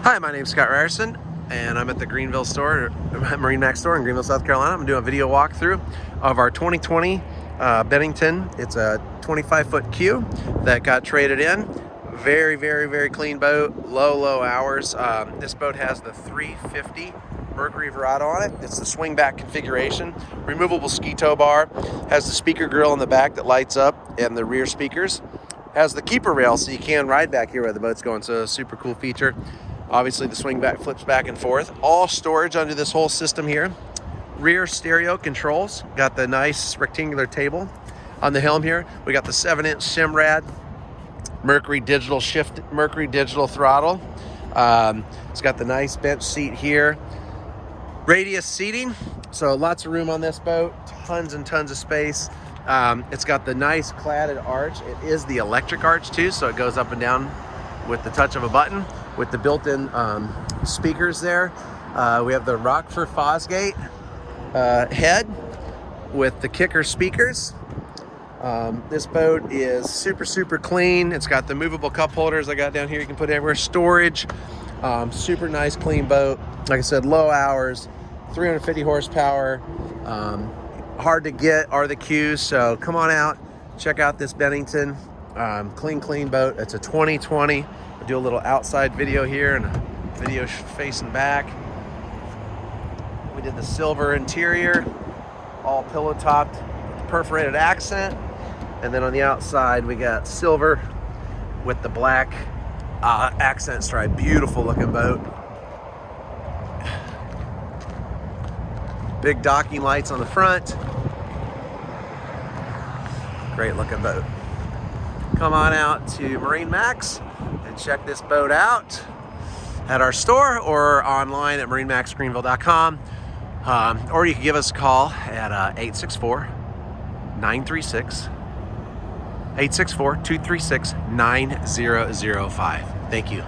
Hi, my name's Scott Ryerson, and I'm at the Greenville store, MarineMax store in Greenville, South Carolina. I'm doing a video walkthrough of our 2020 Bennington. It's a 25-foot Q that got traded in. Very, very, very clean boat, low hours. This boat has the 350 Mercury Verado on it. It's the swing back configuration, removable ski tow bar, has the speaker grill in the back that lights up and the rear speakers. Has the keeper rail so you can ride back here where the boat's going, so a super cool feature. Obviously the swing back flips back and forth. All storage under this whole system here. Rear stereo controls. Got the nice rectangular table on the helm here. We got the 7-inch Simrad Mercury digital shift, Mercury digital throttle. It's got the nice bench seat here. Radius seating, so lots of room on this boat. Tons and tons of space. It's got the nice cladded arch. It is the electric arch too, so it goes up and down with the touch of a button, with the built-in speakers there. We have the Rockford Fosgate head with the kicker speakers. This boat is super clean. It's got the movable cup holders I got down here. You can put everywhere. Storage. Super nice, clean boat. Like I said, low hours, 350 horsepower. Hard to get are the Qs, so come on out, check out this Bennington. Clean boat. It's a 2020. I'll do a little outside video here and a video facing back. We did the silver interior, all pillow topped, perforated accent, and then on the outside we got silver with the black accent stripe. Beautiful looking boat. Big docking lights on the front. Great looking boat. Come on out to MarineMax and check this boat out at our store or online at MarineMaxGreenville.com. Or you can give us a call at 864-236-9005. Thank you.